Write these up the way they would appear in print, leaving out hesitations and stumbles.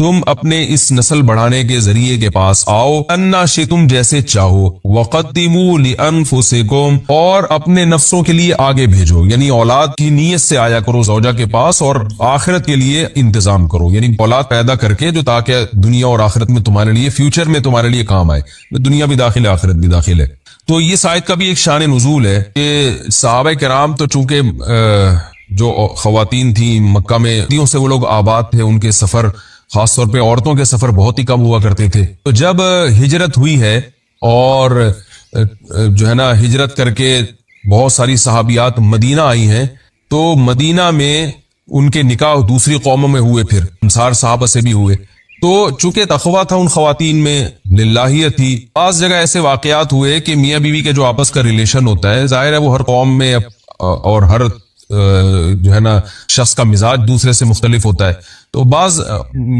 تم اپنے اس نسل بڑھانے کے ذریعے کے پاس آؤ، انا شئتم جیسے چاہو، وقدموا لانفسکم اور اپنے نفسوں کے لیے آگے بھیجو، یعنی اولاد کی نیت سے آیا کرو زوجہ کے پاس اور آخرت کے لیے انتظام کرو، یعنی اولاد پیدا کر کے جو تاکہ دنیا اور آخرت میں تمہارے لیے، فیوچر میں تمہارے لیے کام آئے، دنیا بھی داخل ہے آخرت بھی داخل ہے۔ تو یہ آیت کا بھی ایک شان نزول ہے کہ صحابہ کرام تو چونکہ جو خواتین تھیں مکہ میں صدیوں سے وہ لوگ آباد تھے، ان کے سفر خاص طور پہ عورتوں کے سفر بہت ہی کم ہوا کرتے تھے۔ تو جب ہجرت ہوئی ہے اور جو ہے نا ہجرت کر کے بہت ساری صحابیات مدینہ آئی ہیں، تو مدینہ میں ان کے نکاح دوسری قوموں میں ہوئے، پھر انصار صحابہ سے بھی ہوئے۔ تو چونکہ تقویٰ تھا ان خواتین میں، للہیت تھی، بعض جگہ ایسے واقعات ہوئے کہ میاں بیوی کے جو آپس کا ریلیشن ہوتا ہے، ظاہر ہے وہ ہر قوم میں اور ہر جو ہے نا شخص کا مزاج دوسرے سے مختلف ہوتا ہے، تو بعض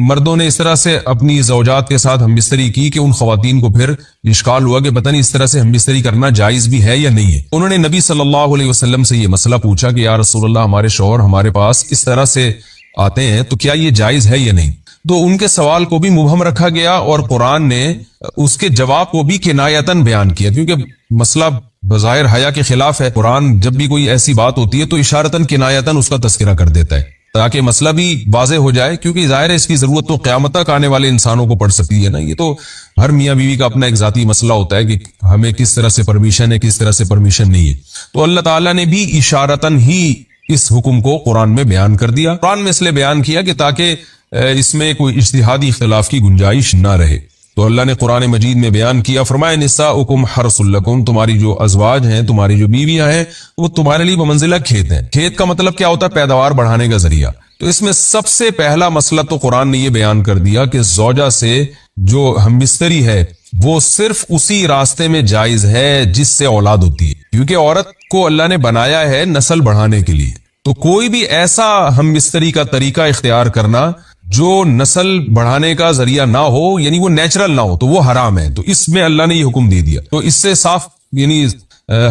مردوں نے اس طرح سے اپنی زوجات کے ساتھ ہم بستری کی کہ ان خواتین کو پھر اشکال ہوا کہ پتہ نہیں اس طرح سے ہم بستری کرنا جائز بھی ہے یا نہیں ہے۔ انہوں نے نبی صلی اللہ علیہ وسلم سے یہ مسئلہ پوچھا کہ یا رسول اللہ، ہمارے شوہر ہمارے پاس اس طرح سے آتے ہیں تو کیا یہ جائز ہے یا نہیں؟ تو ان کے سوال کو بھی مبہم رکھا گیا اور قرآن نے اس کے جواب کو بھی کنایتاً بیان کیا، کیونکہ مسئلہ بظاہر حیا کے خلاف ہے۔ قرآن جب بھی کوئی ایسی بات ہوتی ہے تو اشارتاً کنایتاً اس کا تذکرہ کر دیتا ہے تاکہ مسئلہ بھی واضح ہو جائے، کیونکہ ظاہر ہے اس کی ضرورت تو قیامت تک آنے والے انسانوں کو پڑ سکتی ہے نا۔ یہ تو ہر میاں بیوی کا اپنا ایک ذاتی مسئلہ ہوتا ہے کہ ہمیں کس طرح سے پرمیشن ہے، کس طرح سے پرمیشن نہیں ہے۔ تو اللہ تعالیٰ نے بھی اشارتاً ہی اس حکم کو قرآن میں بیان کر دیا۔ قرآن میں اس لیے بیان کیا کہ تاکہ اس میں کوئی اجتہادی اختلاف کی گنجائش نہ رہے۔ تو اللہ نے قرآن مجید میں بیان کیا، فرمایا نساؤکم حرث لکم، تمہاری جو ازواج ہیں، تمہاری جو بیویاں ہیں، وہ تمہارے لیے بمنزلہ کھیت ہیں۔ کھیت کا مطلب کیا ہوتا ہے؟ پیداوار بڑھانے کا ذریعہ۔ تو اس میں سب سے پہلا مسئلہ تو قرآن نے یہ بیان کر دیا کہ زوجہ سے جو ہم بستری ہے وہ صرف اسی راستے میں جائز ہے جس سے اولاد ہوتی ہے، کیونکہ عورت کو اللہ نے بنایا ہے نسل بڑھانے کے لیے۔ تو کوئی بھی ایسا ہم بستری کا طریقہ اختیار کرنا جو نسل بڑھانے کا ذریعہ نہ ہو، یعنی وہ نیچرل نہ ہو، تو وہ حرام ہے۔ تو اس میں اللہ نے یہ حکم دے دیا۔ تو اس سے صاف یعنی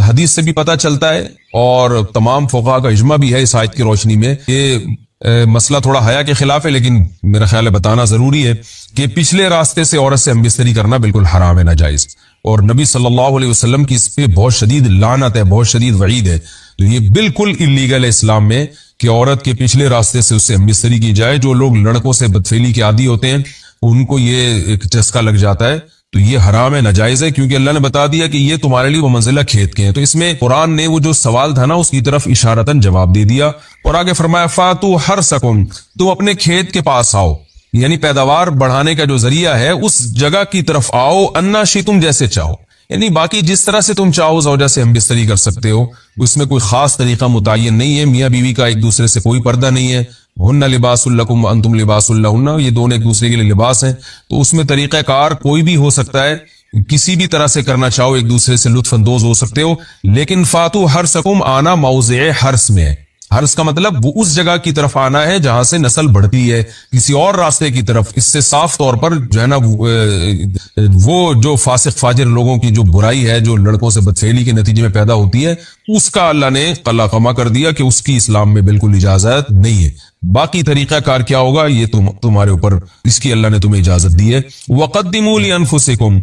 حدیث سے بھی پتہ چلتا ہے اور تمام فقہاء کا اجماع بھی ہے اس آیت کی روشنی میں۔ یہ مسئلہ تھوڑا حیا کے خلاف ہے، لیکن میرا خیال ہے بتانا ضروری ہے کہ پچھلے راستے سے عورت سے ہم بستری کرنا بالکل حرام ہے، ناجائز، اور نبی صلی اللہ علیہ وسلم کی اس پہ بہت شدید لعنت ہے، بہت شدید وعید ہے۔ تو یہ بالکل اللیگل ہے اسلام میں کہ عورت کے پچھلے راستے سے اس سے ہم بستری کی جائے۔ جو لوگ لڑکوں سے بدفعلی کے عادی ہوتے ہیں ان کو یہ ایک چسکا لگ جاتا ہے، تو یہ حرام ہے، ناجائز ہے، کیونکہ اللہ نے بتا دیا کہ یہ تمہارے لیے وہ منزلہ کھیت کے ہیں۔ تو اس میں قرآن نے وہ جو سوال تھا نا اس کی طرف اشارتاً جواب دے دیا، اور آگے فرمایا فاتو حرثکم، تم اپنے کھیت کے پاس آؤ، یعنی پیداوار بڑھانے کا جو ذریعہ ہے اس جگہ کی طرف آؤ، انا شئتم جیسے چاہو، یعنی باقی جس طرح سے تم چاہو زوجہ سے ہم بستری کر سکتے ہو، اس میں کوئی خاص طریقہ متعین نہیں ہے۔ میاں بیوی کا ایک دوسرے سے کوئی پردہ نہیں ہے، ہن لباس لکم وانتم لباس لہن، یہ دونوں ایک دوسرے کے لیے لباس ہیں۔ تو اس میں طریقہ کار کوئی بھی ہو سکتا ہے، کسی بھی طرح سے کرنا چاہو ایک دوسرے سے لطف اندوز ہو سکتے ہو، لیکن فاتو حرثکم آنا موضع حرث میں ہے۔ حرث کا مطلب وہ اس جگہ کی طرف آنا ہے جہاں سے نسل بڑھتی ہے، کسی اور راستے کی طرف۔ اس سے صاف طور پر جو ہے نا وہ جو فاسق فاجر لوگوں کی جو برائی ہے، جو لڑکوں سے بدفعلی کے نتیجے میں پیدا ہوتی ہے، اس کا اللہ نے قلعہ کر دیا کہ اس کی اسلام میں بالکل اجازت نہیں ہے۔ باقی طریقہ کار کیا ہوگا یہ تمہارے اوپر، اس کی اللہ نے تمہیں اجازت دی ہے۔ وَقَدِّمُوا لِأَنفُسِكُمْ،